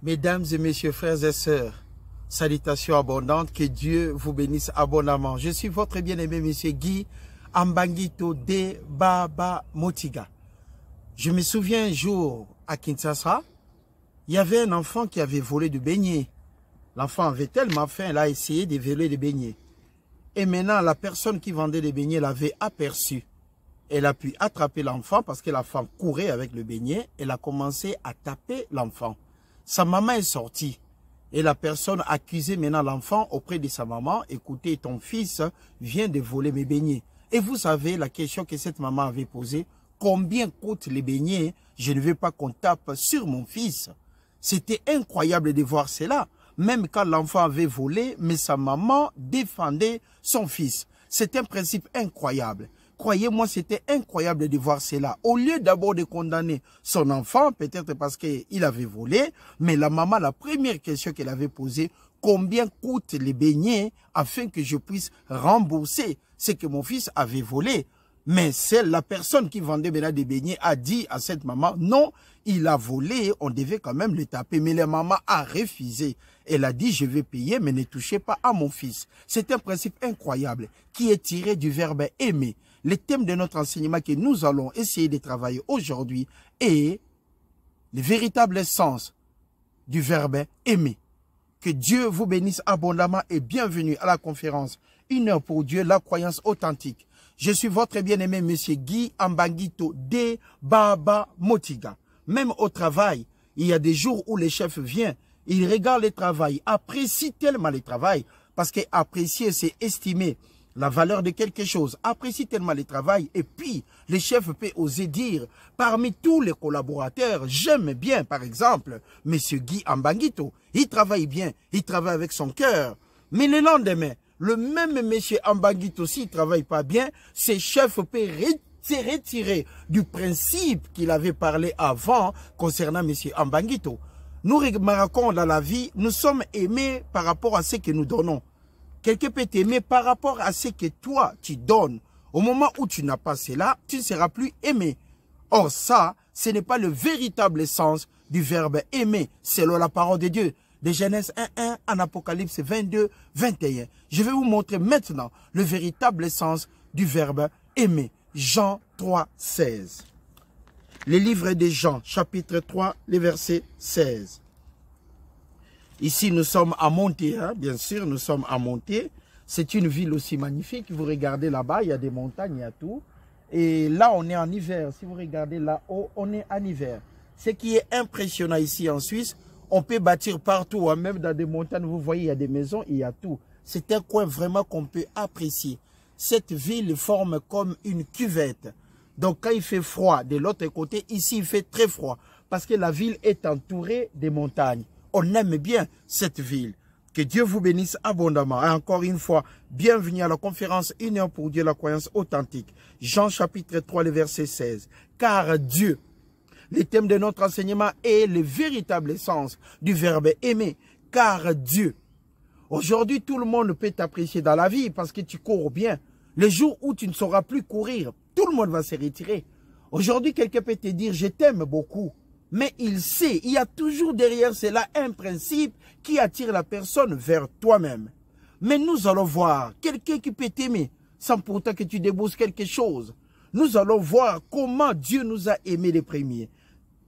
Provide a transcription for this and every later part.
Mesdames et messieurs, frères et sœurs, salutations abondantes, que Dieu vous bénisse abondamment. Je suis votre bien-aimé monsieur Guy Ambangito de Baba Motiga. Je me souviens un jour à Kinshasa, il y avait un enfant qui avait volé du beignet. L'enfant avait tellement faim, il a essayé de voler des beignets. Et maintenant, la personne qui vendait des beignets l'avait aperçu. Elle a pu attraper l'enfant parce que l'enfant courait avec le beignet. Elle a commencé à taper l'enfant. Sa maman est sortie. Et la personne accusait maintenant l'enfant auprès de sa maman. Écoutez, ton fils vient de voler mes beignets. Et vous savez la question que cette maman avait posée. Combien coûtent les beignets? Je ne veux pas qu'on tape sur mon fils. C'était incroyable de voir cela. Même quand l'enfant avait volé, mais sa maman défendait son fils. C'est un principe incroyable. Croyez-moi, c'était incroyable de voir cela. Au lieu d'abord de condamner son enfant, peut-être parce qu'il avait volé, mais la maman, la première question qu'elle avait posée, combien coûtent les beignets afin que je puisse rembourser ce que mon fils avait volé? Mais c'est la personne qui vendait maintenant des beignets a dit à cette maman, non, il a volé, on devait quand même le taper. Mais la maman a refusé. Elle a dit, je vais payer, mais ne touchez pas à mon fils. C'est un principe incroyable qui est tiré du verbe aimer. Le thème de notre enseignement que nous allons essayer de travailler aujourd'hui est le véritable sens du verbe aimer. Que Dieu vous bénisse abondamment et bienvenue à la conférence 1 heure pour Dieu, la croyance authentique. Je suis votre bien-aimé monsieur Guy Ambangito de Baba Motiga. Même au travail, il y a des jours où le chef vient, il regarde le travail, apprécie tellement le travail, parce qu'apprécier, c'est estimer la valeur de quelque chose, apprécie tellement le travail, et puis le chef peut oser dire, parmi tous les collaborateurs, j'aime bien, par exemple, monsieur Guy Ambangito, il travaille bien, il travaille avec son cœur, mais le lendemain, le même monsieur Ambangito, s'il ne travaille pas bien, ses chefs peuvent se retirer du principe qu'il avait parlé avant concernant monsieur Ambangito. Nous remarquons dans la vie, nous sommes aimés par rapport à ce que nous donnons. Quelqu'un peut t'aimer par rapport à ce que toi, tu donnes. Au moment où tu n'as pas cela, tu ne seras plus aimé. Or ça, ce n'est pas le véritable sens du verbe aimer, selon la parole de Dieu. De Genèse 1.1 en Apocalypse 22.21. Je vais vous montrer maintenant le véritable sens du verbe aimer. Jean 3.16. Le livre de Jean, chapitre 3, le verset 16. Ici, nous sommes à Monté, hein? Bien sûr, nous sommes à Monté. C'est une ville aussi magnifique. Vous regardez là-bas, il y a des montagnes, il y a tout. Et là, on est en hiver. Si vous regardez là-haut, on est en hiver. Ce qui est impressionnant ici en Suisse, on peut bâtir partout, hein? Même dans des montagnes, vous voyez, il y a des maisons, il y a tout. C'est un coin vraiment qu'on peut apprécier. Cette ville forme comme une cuvette. Donc, quand il fait froid de l'autre côté, ici, il fait très froid. Parce que la ville est entourée des montagnes. On aime bien cette ville. Que Dieu vous bénisse abondamment. Et encore une fois, bienvenue à la conférence 1 heure pour Dieu, la croyance authentique. Jean chapitre 3, le verset 16. Car Dieu, le thème de notre enseignement est le véritable sens du verbe aimer. Car Dieu. Aujourd'hui, tout le monde peut t'apprécier dans la vie parce que tu cours bien. Le jour où tu ne sauras plus courir, tout le monde va se retirer. Aujourd'hui, quelqu'un peut te dire, je t'aime beaucoup. Mais il sait, il y a toujours derrière cela un principe qui attire la personne vers toi-même. Mais nous allons voir quelqu'un qui peut t'aimer sans pourtant que tu débourses quelque chose. Nous allons voir comment Dieu nous a aimés les premiers.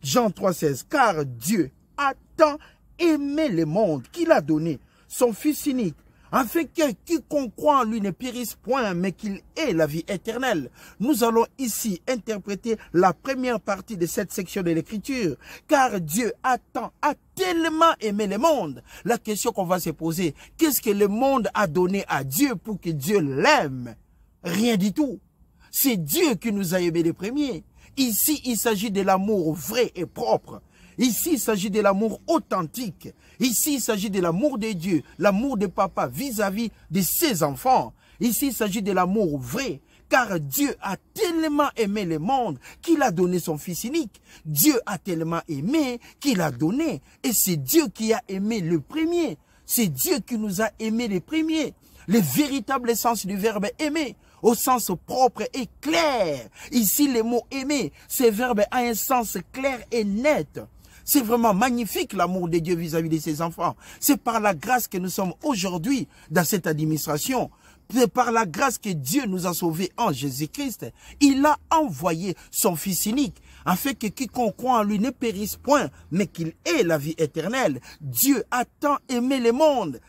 Jean 3,16. Car Dieu a tant aimé le monde qu'il a donné son Fils unique, afin que quiconque croit en lui ne périsse point, mais qu'il ait la vie éternelle. Nous allons ici interpréter la première partie de cette section de l'Écriture. Car Dieu a tellement aimé le monde. La question qu'on va se poser, qu'est-ce que le monde a donné à Dieu pour que Dieu l'aime? Rien du tout. C'est Dieu qui nous a aimés les premiers. Ici, il s'agit de l'amour vrai et propre. Ici, il s'agit de l'amour authentique. Ici, il s'agit de l'amour de Dieu, l'amour de papa vis-à-vis de ses enfants. Ici, il s'agit de l'amour vrai, car Dieu a tellement aimé le monde qu'il a donné son Fils unique. Dieu a tellement aimé qu'il a donné. Et c'est Dieu qui a aimé le premier. C'est Dieu qui nous a aimés les premiers. Le véritable sens du verbe aimer, au sens propre et clair. Ici, le mot aimer, ce verbe a un sens clair et net. C'est vraiment magnifique l'amour de Dieu vis-à-vis de ses enfants. C'est par la grâce que nous sommes aujourd'hui dans cette administration. C'est par la grâce que Dieu nous a sauvés en Jésus-Christ. Il a envoyé son Fils unique, afin que quiconque croit en lui ne périsse point, mais qu'il ait la vie éternelle. Dieu a tant aimé le monde,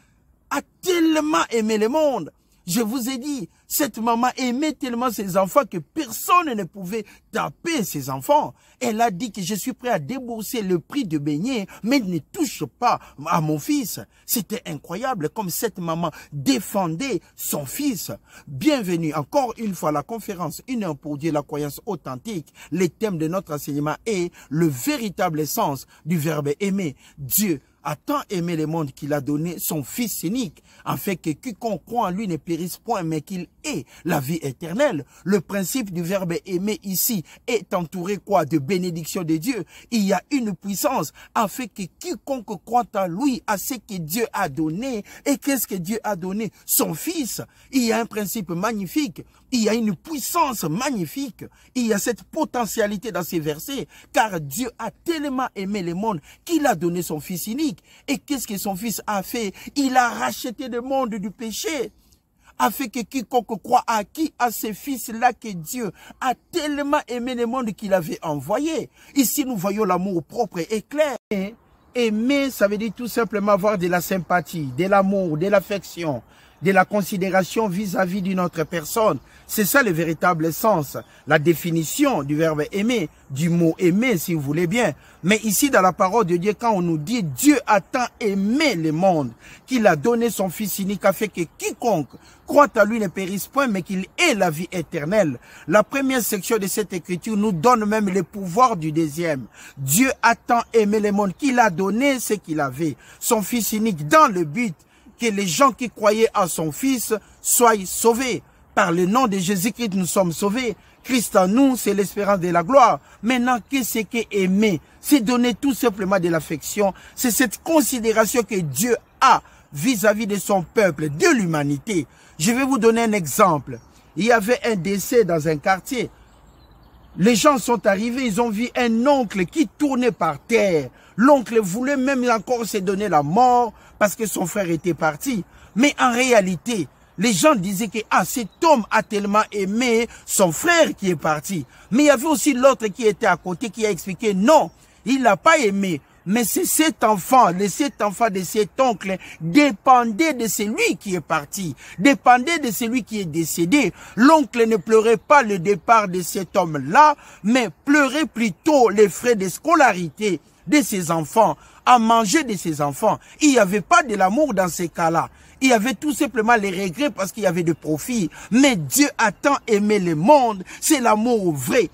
a tellement aimé le monde. Je vous ai dit, cette maman aimait tellement ses enfants que personne ne pouvait taper ses enfants. Elle a dit que je suis prêt à débourser le prix de beignet, mais ne touche pas à mon fils. C'était incroyable comme cette maman défendait son fils. Bienvenue encore une fois à la conférence Une heure pour Dieu, la croyance authentique. Le thème de notre enseignement est le véritable sens du verbe aimer. Dieu a tant aimé le monde qu'il a donné son Fils unique, afin que quiconque croit en lui ne périsse point, mais qu'il ait la vie éternelle. Le principe du verbe aimer ici est entouré quoi? De bénédiction de Dieu. Il y a une puissance, afin que quiconque croit en lui, à ce que Dieu a donné. Et qu'est-ce que Dieu a donné? Son Fils. Il y a un principe magnifique. Il y a une puissance magnifique. Il y a cette potentialité dans ces versets, car Dieu a tellement aimé le monde qu'il a donné son Fils unique. Et qu'est-ce que son Fils a fait? Il a racheté le monde du péché, afin que quiconque croit à ce Fils-là que Dieu a tellement aimé le monde qu'il avait envoyé. Ici, nous voyons l'amour propre et clair. Aimer, ça veut dire tout simplement avoir de la sympathie, de l'amour, de l'affection, de la considération vis-à-vis d'une autre personne. C'est ça le véritable sens, la définition du verbe aimer, du mot aimer si vous voulez bien. Mais ici dans la parole de Dieu, quand on nous dit Dieu a tant aimé le monde qu'il a donné son Fils unique afin que quiconque croit à lui ne périsse point mais qu'il ait la vie éternelle. La première section de cette écriture nous donne même le pouvoir du deuxième. Dieu a tant aimé le monde qu'il a donné ce qu'il avait, son Fils unique, dans le but que les gens qui croyaient à son Fils soient sauvés. Par le nom de Jésus-Christ, nous sommes sauvés. Christ en nous, c'est l'espérance de la gloire. Maintenant, qu'est-ce qu'est aimer? C'est donner tout simplement de l'affection. C'est cette considération que Dieu a vis-à-vis de son peuple, de l'humanité. Je vais vous donner un exemple. Il y avait un décès dans un quartier. Les gens sont arrivés, ils ont vu un oncle qui tournait par terre. L'oncle voulait même encore se donner la mort parce que son frère était parti. Mais en réalité, les gens disaient que cet homme a tellement aimé son frère qui est parti. Mais il y avait aussi l'autre qui était à côté qui a expliqué non, il l'a pas aimé. Mais c'est cet enfant de cet oncle dépendait de celui qui est parti, dépendait de celui qui est décédé. L'oncle ne pleurait pas le départ de cet homme-là, mais pleurait plutôt les frais de scolarité de ses enfants, à manger de ses enfants. Il n'y avait pas de l'amour dans ces cas-là. Il y avait tout simplement les regrets parce qu'il y avait de profit. Mais Dieu a tant aimé le monde, c'est l'amour vrai.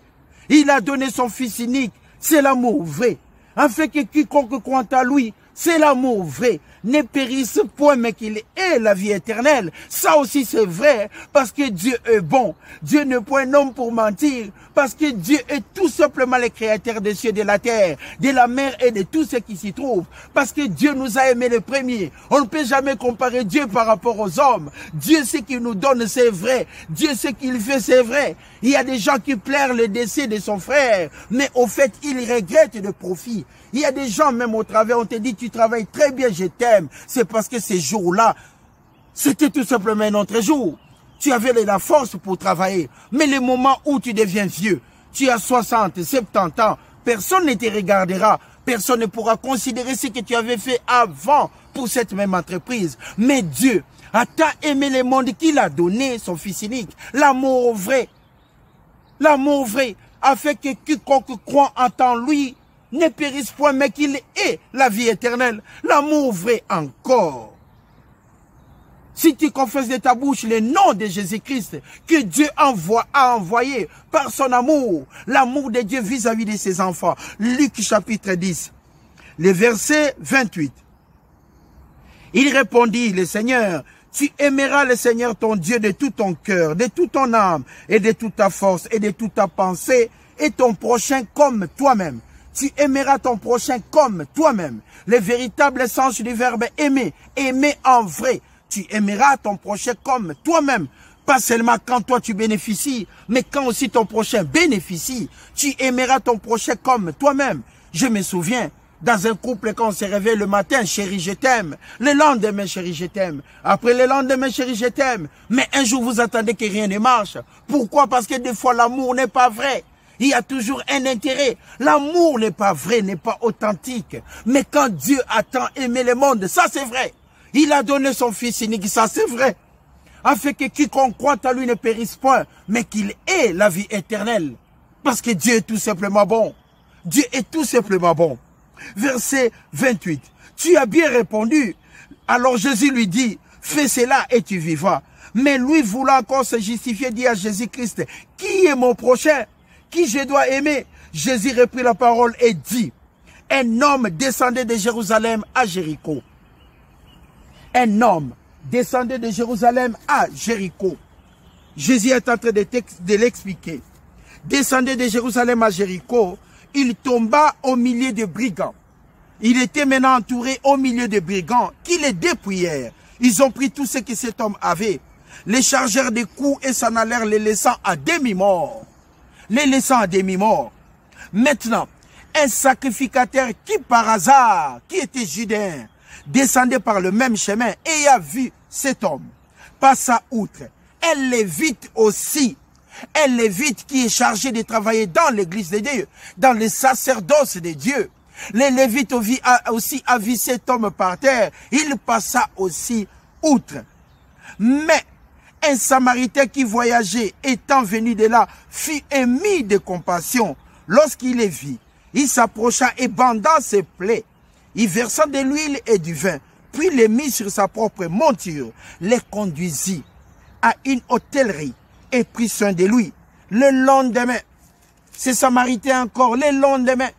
Il a donné son Fils unique, c'est l'amour vrai. Afin que quiconque croit à lui, c'est l'amour vrai, ne périsse point mais qu'il ait la vie éternelle. Ça aussi c'est vrai, parce que Dieu est bon. Dieu n'est point un homme pour mentir, parce que Dieu est tout simplement le créateur des cieux et de la terre, de la mer et de tout ce qui s'y trouve. Parce que Dieu nous a aimés les premiers. On ne peut jamais comparer Dieu par rapport aux hommes. Dieu, ce qu'il nous donne, c'est vrai. Dieu, ce qu'il fait, c'est vrai. Il y a des gens qui pleurent le décès de son frère, mais au fait, ils regrettent le profit. Il y a des gens, même au travail, on te dit, tu travailles très bien, je t'aime. C'est parce que ces jours-là, c'était tout simplement un autre jour. Tu avais la force pour travailler. Mais le moment où tu deviens vieux, tu as 60, 70 ans, personne ne te regardera. Personne ne pourra considérer ce que tu avais fait avant pour cette même entreprise. Mais Dieu a tant aimé le monde qu'il a donné son Fils unique. L'amour vrai. L'amour vrai. Afin que quiconque croit en lui ne périsse point, mais qu'il ait la vie éternelle. L'amour vrai encore. Si tu confesses de ta bouche le nom de Jésus-Christ, que Dieu a envoyé par son amour, l'amour de Dieu vis-à-vis de ses enfants. Luc chapitre 10, le verset 28. Il répondit, le Seigneur, tu aimeras le Seigneur ton Dieu de tout ton cœur, de toute ton âme, et de toute ta force, et de toute ta pensée, et ton prochain comme toi-même. Tu aimeras ton prochain comme toi-même. Le véritable sens du verbe aimer, aimer en vrai. Tu aimeras ton prochain comme toi-même. Pas seulement quand toi tu bénéficies, mais quand aussi ton prochain bénéficie. Tu aimeras ton prochain comme toi-même. Je me souviens, Dans un couple, quand on se réveille le matin, chérie, je t'aime. Le lendemain, chérie, je t'aime. Après le lendemain, chérie, je t'aime. Mais un jour, vous attendez que rien ne marche. Pourquoi? Parce que des fois, l'amour n'est pas vrai. Il y a toujours un intérêt. L'amour n'est pas vrai, n'est pas authentique. Mais quand Dieu a tant aimé le monde, ça c'est vrai. Il a donné son Fils unique, ça c'est vrai. Afin que quiconque croit à lui ne périsse point, mais qu'il ait la vie éternelle. Parce que Dieu est tout simplement bon. Dieu est tout simplement bon. Verset 28. Tu as bien répondu. Alors Jésus lui dit, fais cela et tu vivras. Mais lui voulant encore se justifier, dit à Jésus-Christ, qui est mon prochain? Qui je dois aimer? Jésus reprit la parole et dit, un homme descendait de Jérusalem à Jéricho. Un homme descendait de Jérusalem à Jéricho. Jésus est en train de l'expliquer. Descendait de Jérusalem à Jéricho, il tomba au milieu de brigands. Il était maintenant entouré au milieu de brigands qui le dépouillèrent. Ils ont pris tout ce que cet homme avait. Les chargèrent des coups et s'en allèrent les laissant à demi-mort. Les laissant à demi-mort. Maintenant, un sacrificateur qui par hasard, qui était judéen, descendait par le même chemin et a vu cet homme, passa outre. Un lévite aussi, un lévite qui est chargé de travailler dans l'église de Dieu, dans le sacerdoce de Dieu. Les lévites aussi a vu cet homme par terre, il passa aussi outre. Mais un Samaritain qui voyageait, étant venu de là, fut ému de compassion. Lorsqu'il les vit, il s'approcha et bandant ses plaies, il versa de l'huile et du vin, puis les mit sur sa propre monture, les conduisit à une hôtellerie et prit soin de lui. Le lendemain, ce Samaritain encore, le lendemain,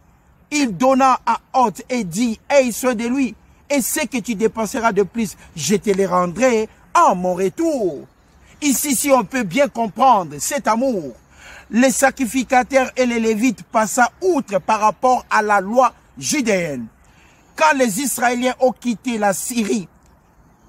il donna à hôte et dit, aie soin de lui, et ce que tu dépenseras de plus, je te le rendrai à mon retour. Ici, si on peut bien comprendre cet amour, les sacrificateurs et les lévites passaient outre par rapport à la loi judéenne. Quand les Israéliens ont quitté la Syrie,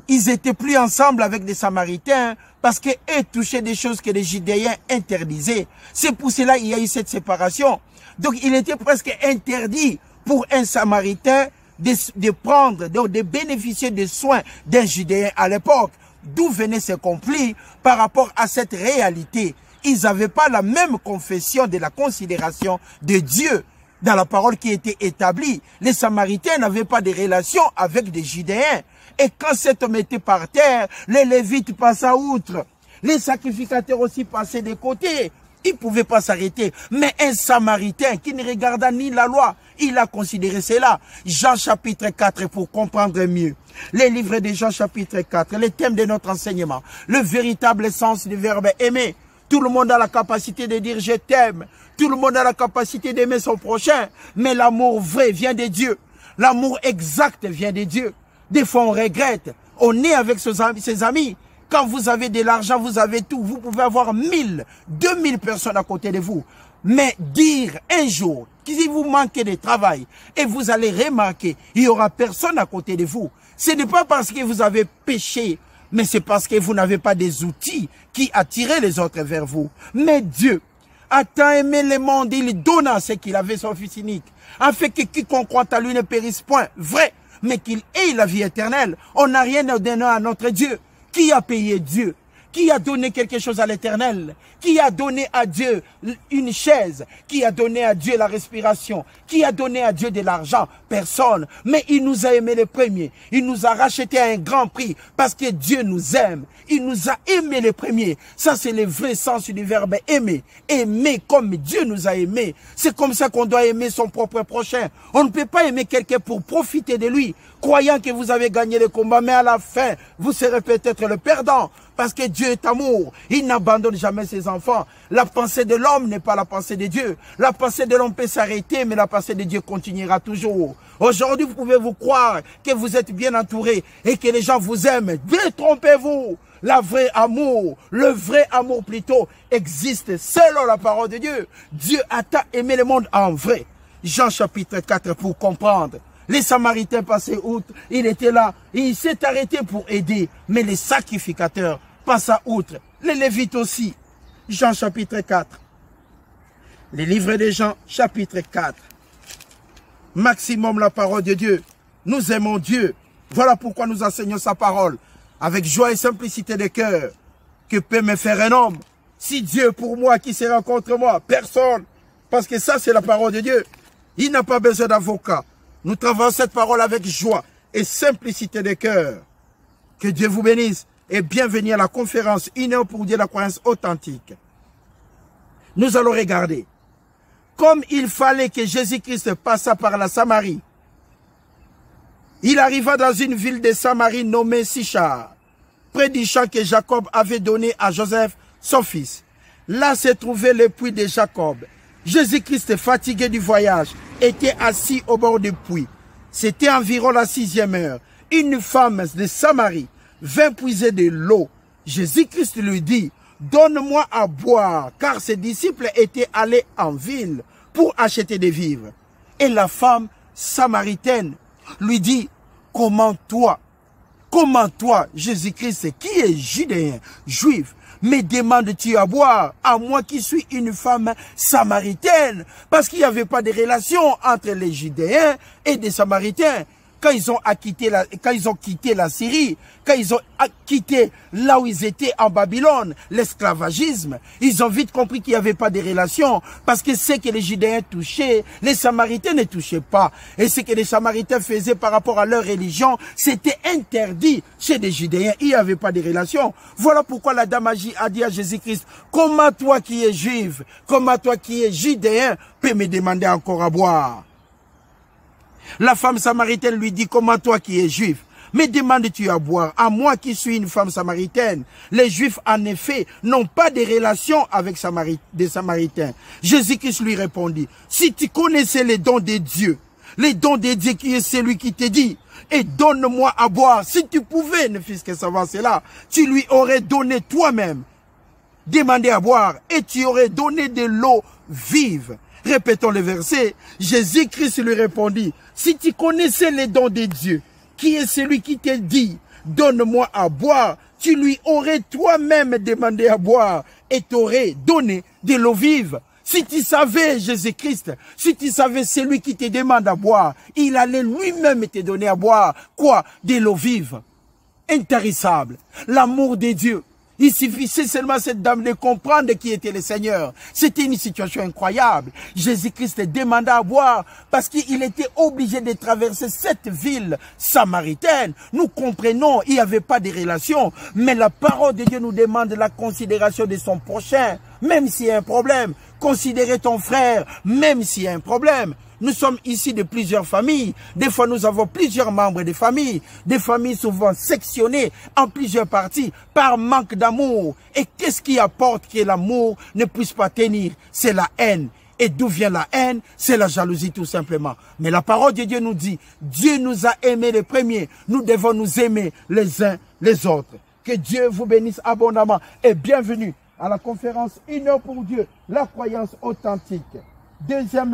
ils étaient plus ensemble avec les Samaritains parce qu'eux touchaient des choses que les Judéens interdisaient. C'est pour cela qu'il y a eu cette séparation. Donc il était presque interdit pour un Samaritain de prendre, de bénéficier des soins d'un Judéen à l'époque. D'où venait ce conflit par rapport à cette réalité? Ils n'avaient pas la même confession de la considération de Dieu dans la parole qui était établie. Les Samaritains n'avaient pas de relation avec des Judéens. Et quand cet homme était par terre, les Lévites passaient outre. Les sacrificateurs aussi passaient de côté. Ils ne pouvaient pas s'arrêter. Mais un Samaritain qui ne regarda ni la loi, il a considéré cela. Jean chapitre 4 pour comprendre mieux. Les livres de Jean chapitre 4, le thème de notre enseignement, le véritable sens du verbe aimer. Tout le monde a la capacité de dire je t'aime. Tout le monde a la capacité d'aimer son prochain. Mais l'amour vrai vient de Dieu. L'amour exact vient de Dieu. Des fois on regrette. On est avec ses amis. Quand vous avez de l'argent, vous avez tout. Vous pouvez avoir 1000, 2000 personnes à côté de vous. Mais dire un jour, si vous manquez de travail, et vous allez remarquer, il n'y aura personne à côté de vous. Ce n'est pas parce que vous avez péché, mais c'est parce que vous n'avez pas des outils qui attirent les autres vers vous. Mais Dieu a tant aimé le monde, il donna ce qu'il avait, son Fils unique, afin que quiconque croit à lui ne périsse point, vrai, mais qu'il ait la vie éternelle. On n'a rien à donner à notre Dieu. Qui a payé Dieu? Qui a donné quelque chose à l'Éternel? Qui a donné à Dieu une chaise? Qui a donné à Dieu la respiration? Qui a donné à Dieu de l'argent? Personne. Mais il nous a aimés les premiers. Il nous a rachetés à un grand prix parce que Dieu nous aime. Il nous a aimés les premiers. Ça, c'est le vrai sens du verbe aimer. Aimer comme Dieu nous a aimés. C'est comme ça qu'on doit aimer son propre prochain. On ne peut pas aimer quelqu'un pour profiter de lui, croyant que vous avez gagné le combat, mais à la fin, vous serez peut-être le perdant. Parce que Dieu est amour. Il n'abandonne jamais ses enfants. La pensée de l'homme n'est pas la pensée de Dieu. La pensée de l'homme peut s'arrêter, mais la pensée de Dieu continuera toujours. Aujourd'hui, vous pouvez vous croire que vous êtes bien entouré et que les gens vous aiment. Détrompez-vous. Le vrai amour plutôt, existe selon la parole de Dieu. Dieu a tant aimé le monde en vrai. Jean chapitre 4 pour comprendre. Les Samaritains passaient outre, il était là, il s'est arrêté pour aider, mais les sacrificateurs passaient outre. Les Lévites aussi. Jean chapitre 4. Les livres de Jean chapitre 4. maximum la parole de Dieu. Nous aimons Dieu. Voilà pourquoi nous enseignons sa parole. Avec joie et simplicité de cœur. Que peut me faire un homme? Si Dieu pour moi, qui sera contre moi? Personne. Parce que ça, c'est la parole de Dieu. Il n'a pas besoin d'avocat. Nous travaillons cette parole avec joie et simplicité de cœur. Que Dieu vous bénisse et bienvenue à la conférence Une heure pour Dieu, la croyance authentique. Nous allons regarder. Comme il fallait que Jésus-Christ passât par la Samarie, il arriva dans une ville de Samarie nommée Sichar, près du champ que Jacob avait donné à Joseph, son fils. Là se trouvait le puits de Jacob. Jésus-Christ, fatigué du voyage, était assis au bord du puits. C'était environ la 6e heure. Une femme de Samarie vint puiser de l'eau. Jésus-Christ lui dit, « Donne-moi à boire, car ses disciples étaient allés en ville pour acheter des vivres. » Et la femme samaritaine lui dit, « Comment toi, Jésus-Christ, qui est judéen, juif, me demandes-tu à boire, à moi qui suis une femme samaritaine? » Parce qu'il n'y avait pas de relation entre les Judéens et les Samaritains. Quand ils ont quitté la Syrie, quand ils ont quitté là où ils étaient en Babylone, l'esclavagisme, ils ont vite compris qu'il n'y avait pas de relation. Parce que ce que les Judéens touchaient, les Samaritains ne touchaient pas. Et ce que les Samaritains faisaient par rapport à leur religion, c'était interdit chez les Judéens. Il n'y avait pas de relation. Voilà pourquoi la dame a dit à Jésus-Christ, « Comment toi qui es juif, comment toi qui es judéen, peux me demander encore à boire ?» La femme samaritaine lui dit, « Comment toi qui es juif, me demandes-tu à boire, à moi qui suis une femme samaritaine? » Les Juifs, en effet, n'ont pas de relation avec des Samaritains. Jésus-Christ lui répondit, « Si tu connaissais les dons de Dieu qui est celui qui te dit, et donne-moi à boire, si tu pouvais, ne fût-ce que savoir cela, tu lui aurais donné toi-même, demandé à boire, et tu aurais donné de l'eau vive. » Répétons le verset. Jésus-Christ lui répondit, « Si tu connaissais les dons de Dieu, qui est celui qui te dit, donne-moi à boire, tu lui aurais toi-même demandé à boire et t'aurais donné de l'eau vive. » Si tu savais Jésus-Christ, si tu savais celui qui te demande à boire, il allait lui-même te donner à boire. Quoi? De l'eau vive. Intarissable. L'amour de Dieu. Il suffisait seulement à cette dame de comprendre qui était le Seigneur. C'était une situation incroyable. Jésus-Christ demanda à boire parce qu'il était obligé de traverser cette ville samaritaine. Nous comprenons, il n'y avait pas de relation. Mais la parole de Dieu nous demande la considération de son prochain, même s'il y a un problème. Considérer ton frère, même s'il y a un problème. Nous sommes ici de plusieurs familles. Des fois, nous avons plusieurs membres de famille. Des familles souvent sectionnées en plusieurs parties par manque d'amour. Et qu'est-ce qui apporte que l'amour ne puisse pas tenir? C'est la haine. Et d'où vient la haine? C'est la jalousie tout simplement. Mais la parole de Dieu nous dit, Dieu nous a aimés les premiers. Nous devons nous aimer les uns les autres. Que Dieu vous bénisse abondamment. Et bienvenue à la conférence Une heure pour Dieu, la croyance authentique. Deuxième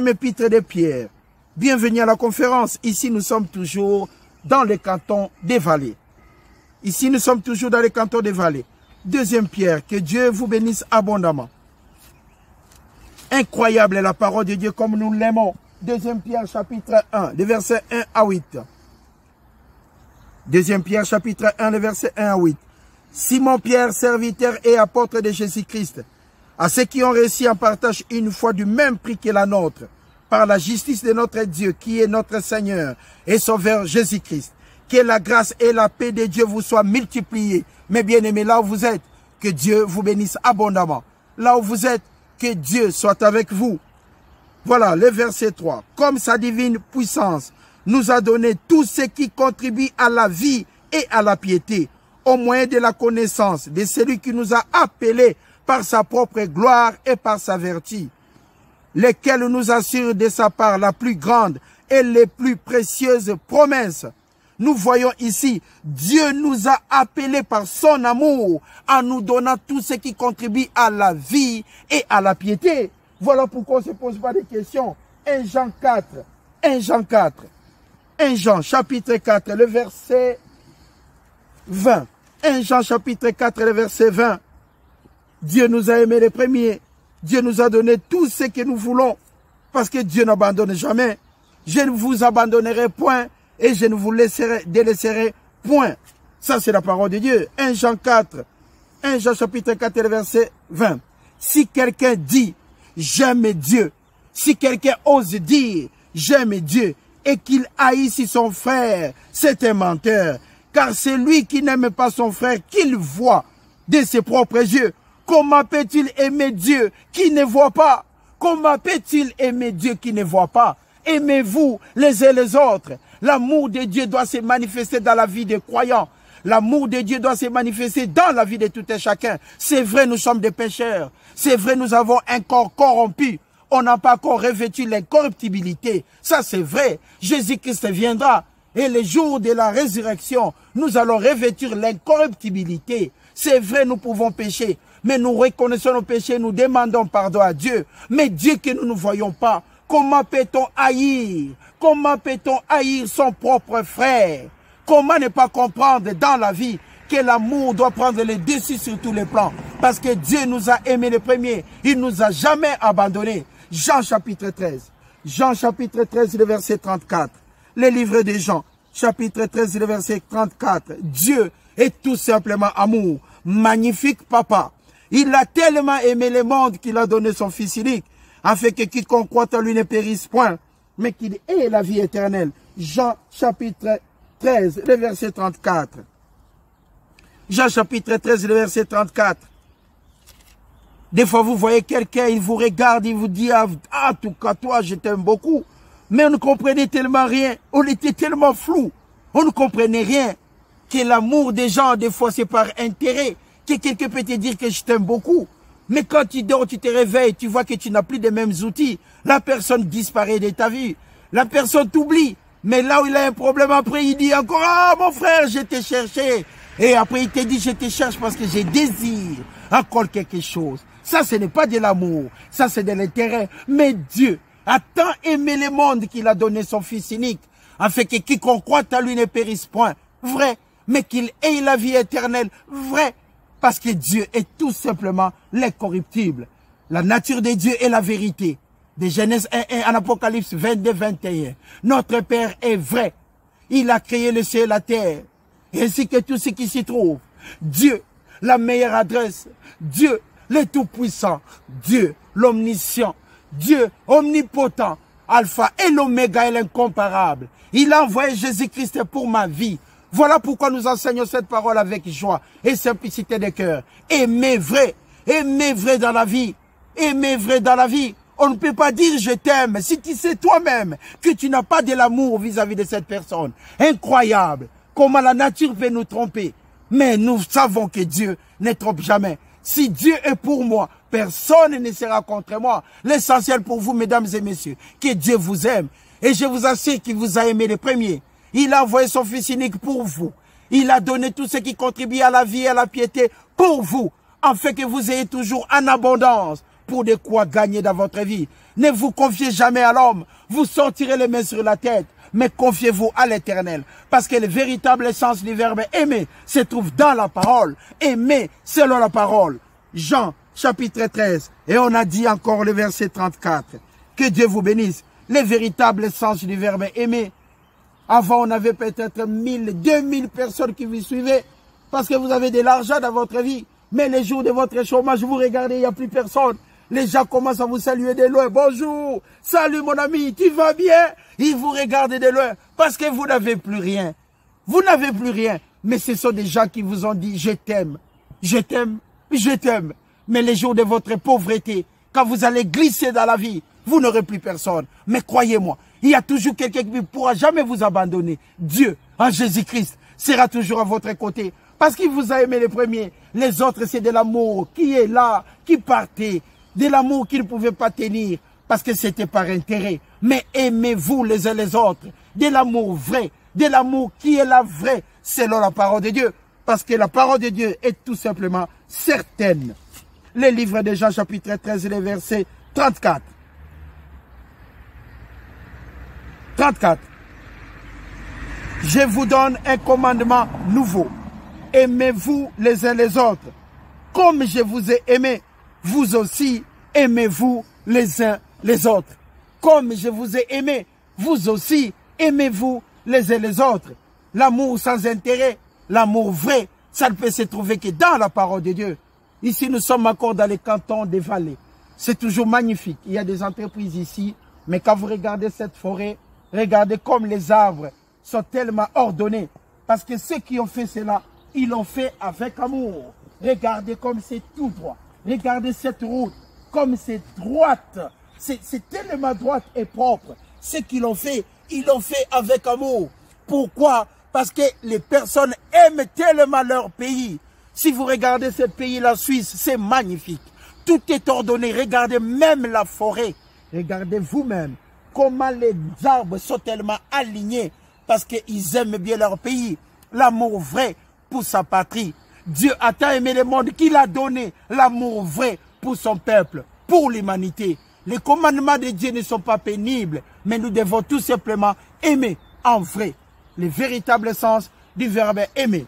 épître de Pierre. Bienvenue à la conférence. Ici, nous sommes toujours dans le canton des Vallées. Deuxième Pierre, que Dieu vous bénisse abondamment. Incroyable est la parole de Dieu comme nous l'aimons. Deuxième Pierre, chapitre 1, les versets 1 à 8. Deuxième Pierre, chapitre 1, les versets 1 à 8. Simon Pierre, serviteur et apôtre de Jésus-Christ, à ceux qui ont réussi en partage une foi du même prix que la nôtre, par la justice de notre Dieu, qui est notre Seigneur et Sauveur Jésus-Christ. Que la grâce et la paix de Dieu vous soient multipliées. Mes bien-aimés, là où vous êtes, que Dieu vous bénisse abondamment. Là où vous êtes, que Dieu soit avec vous. Voilà, le verset 3. Comme sa divine puissance nous a donné tout ce qui contribue à la vie et à la piété, au moyen de la connaissance de celui qui nous a appelés par sa propre gloire et par sa vertu, lesquels nous assurent de sa part la plus grande et les plus précieuses promesses. Nous voyons ici, Dieu nous a appelés par son amour en nous donnant tout ce qui contribue à la vie et à la piété. Voilà pourquoi on ne se pose pas de questions. 1 Jean chapitre 4, le verset 20. 1 Jean chapitre 4, le verset 20. Dieu nous a aimés les premiers. Dieu nous a donné tout ce que nous voulons. Parce que Dieu n'abandonne jamais. Je ne vous abandonnerai point et je ne vous délaisserai point. Ça, c'est la parole de Dieu. 1 Jean 4. 1 Jean chapitre 4, verset 20. Si quelqu'un dit, j'aime Dieu. Si quelqu'un ose dire, j'aime Dieu. Et qu'il haïsse son frère, c'est un menteur. Car c'est lui qui n'aime pas son frère qu'il voit de ses propres yeux. Comment peut-il aimer Dieu qui ne voit pas? Comment peut-il aimer Dieu qui ne voit pas? Aimez-vous les uns les autres. L'amour de Dieu doit se manifester dans la vie des croyants. L'amour de Dieu doit se manifester dans la vie de tout un chacun. C'est vrai, nous sommes des pécheurs. C'est vrai, nous avons un corps corrompu. On n'a pas encore revêtu l'incorruptibilité. Ça, c'est vrai. Jésus-Christ viendra. Et le jour de la résurrection, nous allons revêtir l'incorruptibilité. C'est vrai, nous pouvons pécher. Mais nous reconnaissons nos péchés, nous demandons pardon à Dieu. Mais Dieu que nous ne voyons pas, comment peut-on haïr? Comment peut-on haïr son propre frère? Comment ne pas comprendre dans la vie que l'amour doit prendre le dessus sur tous les plans? Parce que Dieu nous a aimés les premiers. Il ne nous a jamais abandonnés. Jean chapitre 13. Jean chapitre 13, le verset 34. Le livre de Jean, chapitre 13, le verset 34. Dieu est tout simplement amour. Magnifique papa. Il a tellement aimé le monde qu'il a donné son Fils unique, afin que quiconque croit en lui ne périsse point, mais qu'il ait la vie éternelle. Jean chapitre 13, le verset 34. Jean chapitre 13, le verset 34. Des fois, vous voyez quelqu'un, il vous regarde, il vous dit, ah, en tout cas, toi, je t'aime beaucoup. Mais on ne comprenait tellement rien. On était tellement flou. On ne comprenait rien. Que l'amour des gens, des fois, c'est par intérêt. Que quelqu'un peut te dire que je t'aime beaucoup. Mais quand tu dors, tu te réveilles, tu vois que tu n'as plus les mêmes outils. La personne disparaît de ta vie. La personne t'oublie. Mais là où il a un problème, après, il dit encore, ah, mon frère, je t'ai cherché. Et après, il te dit, je te cherche parce que je désire encore quelque chose. Ça, ce n'est pas de l'amour. Ça, c'est de l'intérêt. Mais Dieu a tant aimé le monde qu'il a donné son Fils unique, afin que quiconque croit à lui ne périsse point. Vrai. Mais qu'il ait la vie éternelle. Vrai. Parce que Dieu est tout simplement l'incorruptible. La nature de Dieu est la vérité. De Genèse 1 en Apocalypse 22, 21. Notre Père est vrai. Il a créé le ciel et la terre, ainsi que tout ce qui s'y trouve. Dieu, la meilleure adresse. Dieu, le Tout-Puissant. Dieu, l'Omniscient. Dieu, omnipotent. Alpha et l'Oméga et l'incomparable. Il a envoyé Jésus-Christ pour ma vie. Voilà pourquoi nous enseignons cette parole avec joie et simplicité de cœur. Aimez vrai dans la vie. Aimez vrai dans la vie. On ne peut pas dire je t'aime si tu sais toi-même que tu n'as pas de l'amour vis-à-vis de cette personne. Incroyable. Comment la nature peut nous tromper. Mais nous savons que Dieu ne trompe jamais. Si Dieu est pour moi, personne ne sera contre moi. L'essentiel pour vous, mesdames et messieurs, que Dieu vous aime. Et je vous assure qu'il vous a aimé les premiers. Il a envoyé son Fils unique pour vous. Il a donné tout ce qui contribue à la vie et à la piété pour vous, afin que vous ayez toujours en abondance pour de quoi gagner dans votre vie. Ne vous confiez jamais à l'homme. Vous sortirez les mains sur la tête, mais confiez-vous à l'Éternel. Parce que le véritable sens du verbe aimer se trouve dans la parole. Aimer selon la parole. Jean chapitre 13. Et on a dit encore le verset 34. Que Dieu vous bénisse. Le véritable sens du verbe aimer. Avant, on avait peut-être 1000, 2000 personnes qui vous suivaient parce que vous avez de l'argent dans votre vie. Mais les jours de votre chômage, vous regardez, il n'y a plus personne. Les gens commencent à vous saluer de loin. Bonjour, salut mon ami, tu vas bien? Ils vous regardent de loin parce que vous n'avez plus rien. Vous n'avez plus rien. Mais ce sont des gens qui vous ont dit, je t'aime, je t'aime, je t'aime. Mais les jours de votre pauvreté, quand vous allez glisser dans la vie, vous n'aurez plus personne. Mais croyez-moi, il y a toujours quelqu'un qui ne pourra jamais vous abandonner. Dieu, en Jésus-Christ, sera toujours à votre côté. Parce qu'il vous a aimé les premiers. Les autres, c'est de l'amour qui est là, qui partait. De l'amour qui ne pouvait pas tenir. Parce que c'était par intérêt. Mais aimez-vous les uns les autres. De l'amour vrai. De l'amour qui est la vraie. Selon la parole de Dieu. Parce que la parole de Dieu est tout simplement certaine. Le livre de Jean chapitre 13, le verset 34. 34. Je vous donne un commandement nouveau. Aimez-vous les uns les autres. Comme je vous ai aimé, vous aussi, aimez-vous les uns les autres. Comme je vous ai aimé, vous aussi, aimez-vous les uns les autres. L'amour sans intérêt, l'amour vrai, ça ne peut se trouver que dans la parole de Dieu. Ici, nous sommes encore dans les cantons des vallées. C'est toujours magnifique. Il y a des entreprises ici, mais quand vous regardez cette forêt, regardez comme les arbres sont tellement ordonnés. Parce que ceux qui ont fait cela, ils l'ont fait avec amour. Regardez comme c'est tout droit. Regardez cette route, comme c'est droite. C'est tellement droite et propre. Ceux qui l'ont fait, ils l'ont fait avec amour. Pourquoi? Parce que les personnes aiment tellement leur pays. Si vous regardez ce pays, la Suisse, c'est magnifique. Tout est ordonné. Regardez même la forêt. Regardez vous-même comment les arbres sont tellement alignés parce qu'ils aiment bien leur pays. L'amour vrai pour sa patrie. Dieu a tant aimé le monde qu'il a donné l'amour vrai pour son peuple, pour l'humanité. Les commandements de Dieu ne sont pas pénibles, mais nous devons tout simplement aimer en vrai. Le véritable sens du verbe aimer.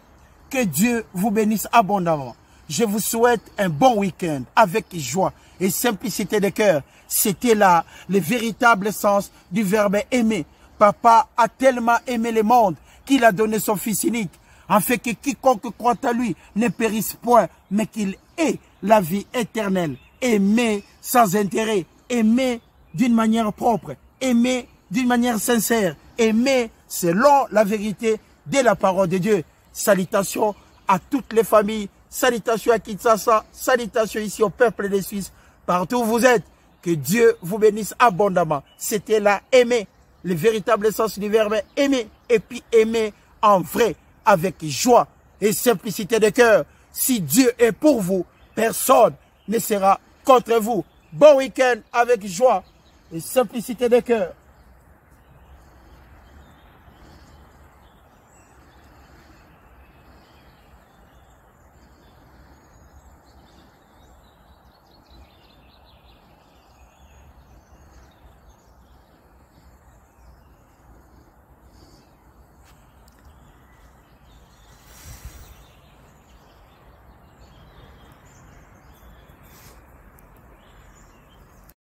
Que Dieu vous bénisse abondamment. Je vous souhaite un bon week-end avec joie et simplicité de cœur. C'était là le véritable sens du verbe aimer. Papa a tellement aimé le monde qu'il a donné son Fils unique, afin que quiconque croit à lui ne périsse point, mais qu'il ait la vie éternelle. Aimer sans intérêt, aimer d'une manière propre, aimer d'une manière sincère, aimer selon la vérité de la parole de Dieu. Salutations à toutes les familles, salutations à Kinshasa, salutations ici au peuple des Suisses, partout où vous êtes. Que Dieu vous bénisse abondamment. C'était là aimer, le véritable sens du verbe aimer, et puis aimer en vrai, avec joie et simplicité de cœur. Si Dieu est pour vous, personne ne sera contre vous. Bon week-end avec joie et simplicité de cœur.